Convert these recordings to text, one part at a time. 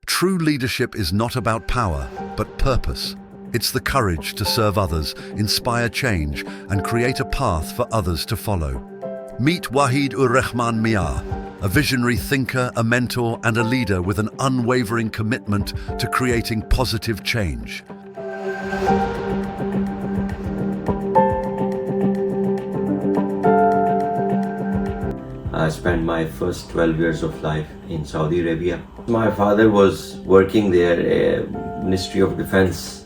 True leadership is not about power, but purpose. It's the courage to serve others, inspire change, and create a path for others to follow. Meet Wahid ur Rahman Mia, a visionary thinker, a mentor, and a leader with an unwavering commitment to creating positive change. I spent my first 12 years of life in Saudi Arabia. My father was working there, Ministry of Defense,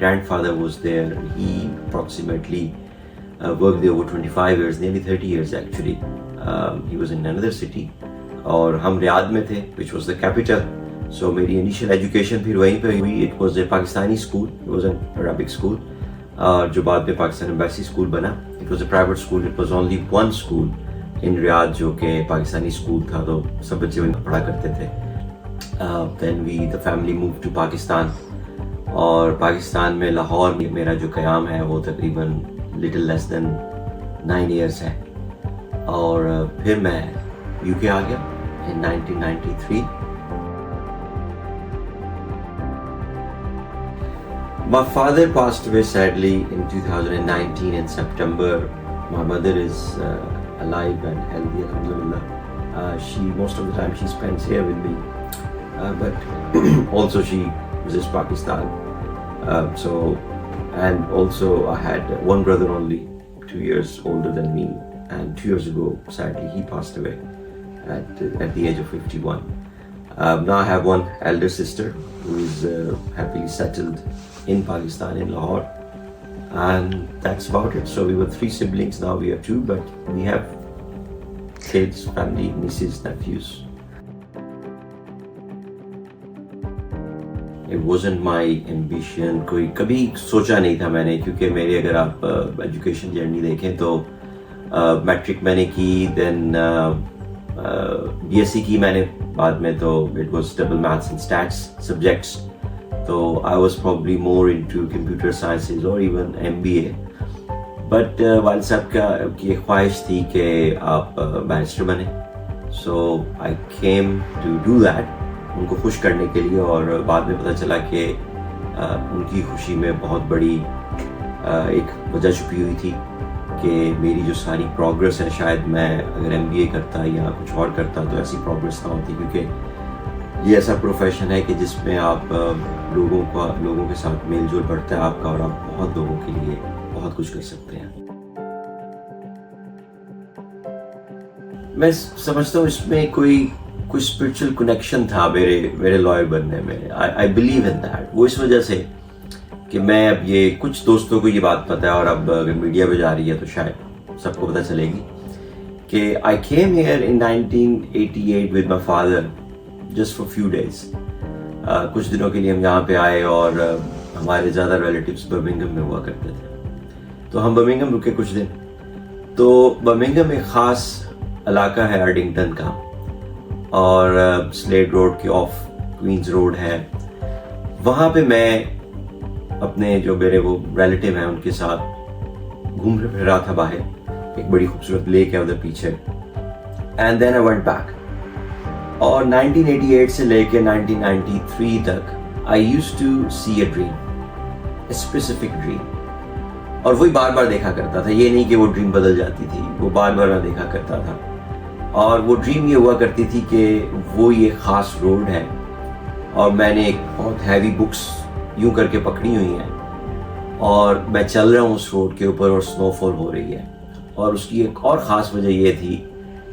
grandfather was there. He approximately worked there over 25 years, nearly 30 years actually. He was in another city. اور ہم ریاض میں تھے, which was the capital. So میری initial education پھر وہیں پہ ہوئی. It was a Pakistani school. It was an Arabic school. جو بعد میں پاکستان ایمبیسی اسکول بنا. It was a private school. It was only one school in Riyadh جو کہ پاکستانی اسکول تھا, تو سب بچے وہیں پڑھا کرتے تھے. Then the family moved to Pakistan. اور پاکستان میں لاہور میں میرا جو قیام ہے وہ تقریباً little less than 9 years ہے. اور پھر میں UK آ گیا in 1993. My father passed away sadly in 2019 in September. My mother is alive and healthy, alhamdulillah. Most of the time she spends here with me, but also she visits Pakistan. And also I had one brother only, 2 years older than me, and 2 years ago sadly he passed away at the age of 51. Now I have one elder sister who is happily settled in Pakistan, in Lahore, and that's about it. So we were 3 siblings, now we are 2, but we have kids, family, nieces, nephews. It wasn't my ambition. کوئی کبھی سوچا نہیں تھا میں نے, کیونکہ میری اگر آپ ایجوکیشن جرنی دیکھیں تو میٹرک میں نے کی, دین BSc کی میں نے بعد میں, تو it was double maths and stats subjects. So I was probably more into computer sciences or even MBA. But والد صاحب کی خواہش تھی کہ آپ بیرسٹر بنیں. So I came to do that, ان کو خوش کرنے کے لیے. اور بعد میں پتہ چلا کہ ان کی خوشی میں بہت بڑی ایک وجہ چھپی ہوئی تھی کہ میری جو ساری پروگرس ہے, شاید میں اگر MBA کرتا یا کچھ اور کرتا تو ایسی پروگرس نہ ہوتی, کیونکہ یہ ایسا پروفیشن ہے کہ جس میں آپ لوگوں کے ساتھ میل جول بڑھتا ہے آپ کا, اور آپ بہت لوگوں کے لیے بہت کچھ کر سکتے ہیں. میں سمجھتا ہوں اس میں کوئی اسپرچل کنیکشن تھا میرے لائر بننے میں. I believe in that. وہ اس وجہ سے کہ میں اب یہ کچھ دوستوں کو یہ بات پتہ ہے, اور اب اگر میڈیا پہ جا رہی ہے تو شاید سب کو پتہ چلے گی کہ I came here in 1988 with my father just for few days. کچھ دنوں کے لیے ہم یہاں پہ آئے, اور ہمارے زیادہ ریلیٹیوز برمنگھم میں ہوا کرتے تھے, تو ہم برمنگھم رکے کچھ دن. تو برمنگھم ایک خاص علاقہ ہے ارڈنگٹن کا, اور سلیڈ روڈ کے آف کوئنز روڈ ہے. وہاں پہ میں اپنے جو میرے وہ ریلیٹیو ہیں ان کے ساتھ گھوم پھر رہا تھا باہر. ایک بڑی خوبصورت لیک ہے ادھر پیچھے. And then I went back. اور 1988 سے لے کے 1993 تک I used to see a dream, a specific dream. اور وہی بار بار دیکھا کرتا تھا. یہ نہیں کہ وہ ڈریم بدل جاتی تھی, وہ بار بار میں دیکھا کرتا تھا. اور وہ ڈریم یہ ہوا کرتی تھی کہ وہ یہ خاص روڈ ہے, اور میں نے ایک بہت ہیوی بکس یوں کر کے پکڑی ہوئی ہیں, اور میں چل رہا ہوں اس روڈ کے اوپر, اور سنو فال ہو رہی ہے. اور اس کی ایک اور خاص وجہ یہ تھی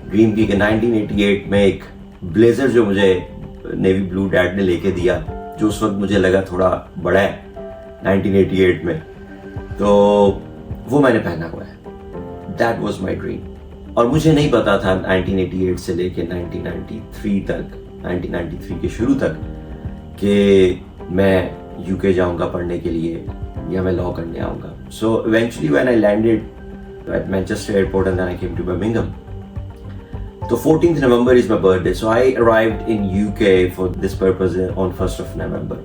ڈریم کی کہ 1988 میں ایک بلیزر جو مجھے نیوی بلو ڈیڈ نے لے کے دیا, جو اس وقت مجھے لگا تھوڑا بڑا ہے 1988 میں, تو وہ میں نے پہنا ہوا ہے. That was my dream. اور مجھے نہیں پتا تھا 1988 سے لے کے 1993 تک, 1993 کے شروع تک, کہ میں UK جاؤں گا پڑھنے کے لیے یا میں لاء کرنے آؤں گا. So eventually when I landed at Manchester airport and then I came to Birmingham. So 14th November is my birthday. So I arrived in UK for this purpose on 1st of November.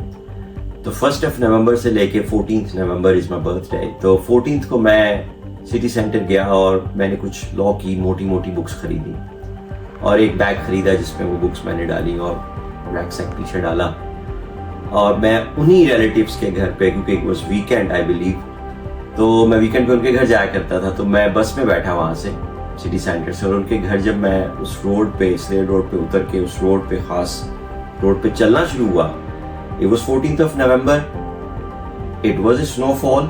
تو 1 نومبر سے لے کے 14 نومبر از مائی birth day. تو 14 کو میں city centre گیا اور میں نے کچھ لا کی موٹی موٹی بکس خریدی اور ایک بیگ خریدا جس میں وہ بکس میں نے ڈالی اور ریک سیک پیچھے ڈالا. اور میں انہی ریلیٹیوس کے گھر پہ, کیونکہ it was weekend I believe, تو میں ویکینڈ پہ ان کے گھر جایا کرتا تھا. تو میں بس میں بیٹھا وہاں سے سٹی سینٹر سے, اور ان کے گھر جب میں اس روڈ پہ سلیٹ روڈ پہ اتر کے اس روڈ پہ خاص روڈ پہ چلنا شروع ہوا, it was 14th November, it was a snowfall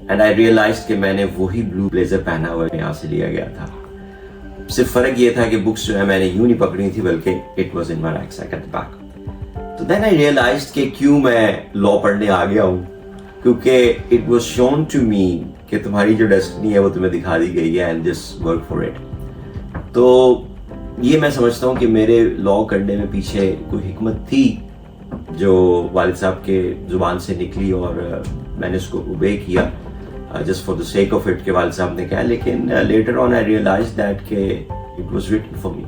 and I realized کہ میں نے وہی بلو بلیزر پہنا ہوا یہاں سے لیا گیا تھا. صرف فرق یہ تھا کہ بکس جو ہے میں نے یوں نہیں پکڑی تھی بلکہ it was in my rucksack at the back. تو then I realized کہ کیوں میں لا پڑھنے آ گیا ہوں, کیونکہ it was shown to me کہ تمہاری جو ڈیسٹنی ہے وہ تمہیں دکھا دی گئی ہے and just work for it. تو یہ میں سمجھتا ہوں کہ میرے لا کرنے میں پیچھے کوئی حکمت تھی جو والد صاحب کے زبان سے نکلی اور میں نے اس کو اوبے کیا just for the sake of it کہ والد صاحب نے کہا. لیکن later on I realize that کہ it was written for me.